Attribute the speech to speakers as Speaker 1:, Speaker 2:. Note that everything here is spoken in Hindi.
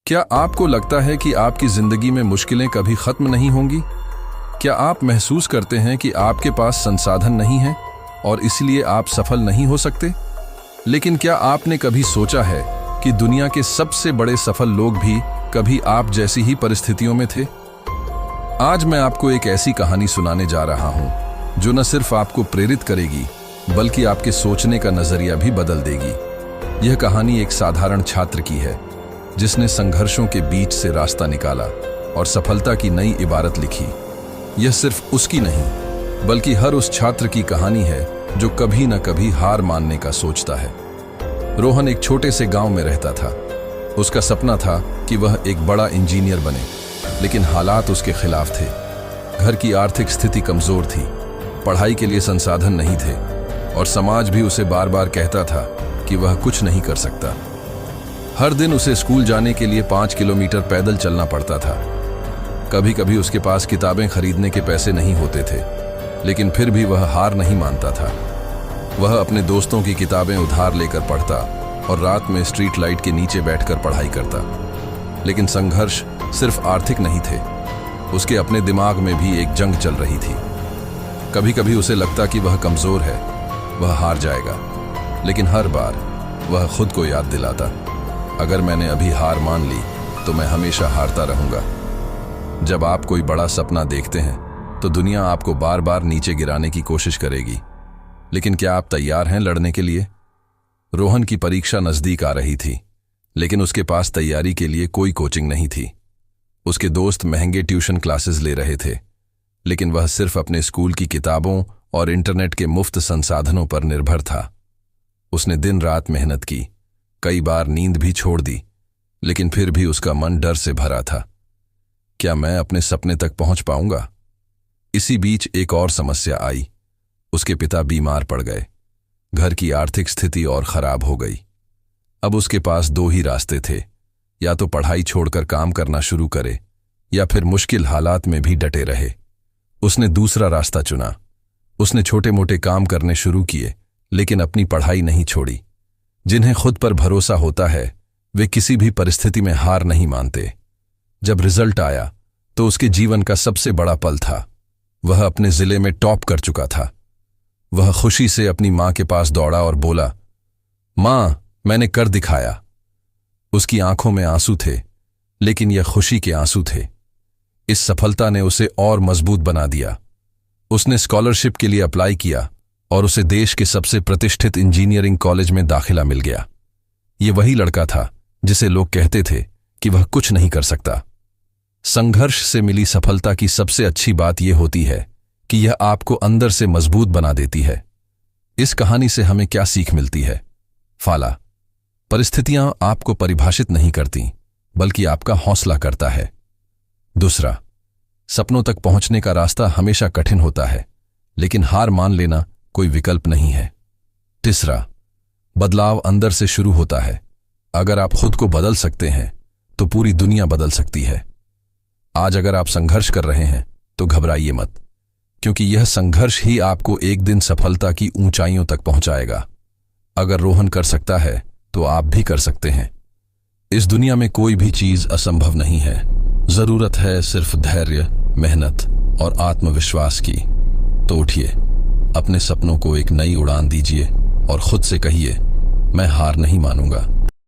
Speaker 1: क्या आपको लगता है कि आपकी जिंदगी में मुश्किलें कभी खत्म नहीं होंगी? क्या आप महसूस करते हैं कि आपके पास संसाधन नहीं है और इसलिए आप सफल नहीं हो सकते? लेकिन क्या आपने कभी सोचा है कि दुनिया के सबसे बड़े सफल लोग भी कभी आप जैसी ही परिस्थितियों में थे? आज मैं आपको एक ऐसी कहानी सुनाने जा रहा हूं जो न सिर्फ आपको प्रेरित करेगी बल्कि आपके सोचने का नजरिया भी बदल देगी। यह कहानी एक साधारण छात्र की है जिसने संघर्षों के बीच से रास्ता निकाला और सफलता की नई इबारत लिखी। यह सिर्फ उसकी नहीं बल्कि हर उस छात्र की कहानी है जो कभी न कभी हार मानने का सोचता है। रोहन एक छोटे से गांव में रहता था। उसका सपना था कि वह एक बड़ा इंजीनियर बने, लेकिन हालात उसके खिलाफ थे। घर की आर्थिक स्थिति कमजोर थी, पढ़ाई के लिए संसाधन नहीं थे और समाज भी उसे बार बार कहता था कि वह कुछ नहीं कर सकता। हर दिन उसे स्कूल जाने के लिए 5 किलोमीटर पैदल चलना पड़ता था। कभी कभी उसके पास किताबें खरीदने के पैसे नहीं होते थे, लेकिन फिर भी वह हार नहीं मानता था। वह अपने दोस्तों की किताबें उधार लेकर पढ़ता और रात में स्ट्रीट लाइट के नीचे बैठकर पढ़ाई करता। लेकिन संघर्ष सिर्फ आर्थिक नहीं थे, उसके अपने दिमाग में भी एक जंग चल रही थी। कभी कभी उसे लगता कि वह कमजोर है, वह हार जाएगा, लेकिन हर बार वह खुद को याद दिलाता, अगर मैंने अभी हार मान ली तो मैं हमेशा हारता रहूंगा। जब आप कोई बड़ा सपना देखते हैं तो दुनिया आपको बार बार नीचे गिराने की कोशिश करेगी, लेकिन क्या आप तैयार हैं लड़ने के लिए? रोहन की परीक्षा नजदीक आ रही थी, लेकिन उसके पास तैयारी के लिए कोई कोचिंग नहीं थी। उसके दोस्त महंगे ट्यूशन क्लासेस ले रहे थे, लेकिन वह सिर्फ अपने स्कूल की किताबों और इंटरनेट के मुफ्त संसाधनों पर निर्भर था। उसने दिन रात मेहनत की, कई बार नींद भी छोड़ दी, लेकिन फिर भी उसका मन डर से भरा था। क्या मैं अपने सपने तक पहुंच पाऊंगा? इसी बीच एक और समस्या आई। उसके पिता बीमार पड़ गए। घर की आर्थिक स्थिति और खराब हो गई। अब उसके पास 2 ही रास्ते थे, या तो पढ़ाई छोड़कर काम करना शुरू करे या फिर मुश्किल हालात में भी डटे रहे। उसने दूसरा रास्ता चुना। उसने छोटे मोटे काम करने शुरू किए, लेकिन अपनी पढ़ाई नहीं छोड़ी। जिन्हें खुद पर भरोसा होता है वे किसी भी परिस्थिति में हार नहीं मानते। जब रिजल्ट आया तो उसके जीवन का सबसे बड़ा पल था। वह अपने जिले में टॉप कर चुका था। वह खुशी से अपनी मां के पास दौड़ा और बोला, मां, मैंने कर दिखाया। उसकी आंखों में आंसू थे, लेकिन यह खुशी के आंसू थे। इस सफलता ने उसे और मजबूत बना दिया। उसने स्कॉलरशिप के लिए अप्लाई किया और उसे देश के सबसे प्रतिष्ठित इंजीनियरिंग कॉलेज में दाखिला मिल गया। ये वही लड़का था जिसे लोग कहते थे कि वह कुछ नहीं कर सकता। संघर्ष से मिली सफलता की सबसे अच्छी बात यह होती है कि यह आपको अंदर से मजबूत बना देती है। इस कहानी से हमें क्या सीख मिलती है? फाला, परिस्थितियां आपको परिभाषित नहीं करती, बल्कि आपका हौसला करता है। दूसरा, सपनों तक पहुंचने का रास्ता हमेशा कठिन होता है, लेकिन हार मान लेना कोई विकल्प नहीं है। तीसरा, बदलाव अंदर से शुरू होता है। अगर आप खुद को बदल सकते हैं तो पूरी दुनिया बदल सकती है। आज अगर आप संघर्ष कर रहे हैं तो घबराइए मत, क्योंकि यह संघर्ष ही आपको एक दिन सफलता की ऊंचाइयों तक पहुंचाएगा। अगर रोहन कर सकता है तो आप भी कर सकते हैं। इस दुनिया में कोई भी चीज असंभव नहीं है। जरूरत है सिर्फ धैर्य, मेहनत और आत्मविश्वास की। तो उठिए, अपने सपनों को एक नई उड़ान दीजिए और खुद से कहिए, मैं हार नहीं मानूंगा।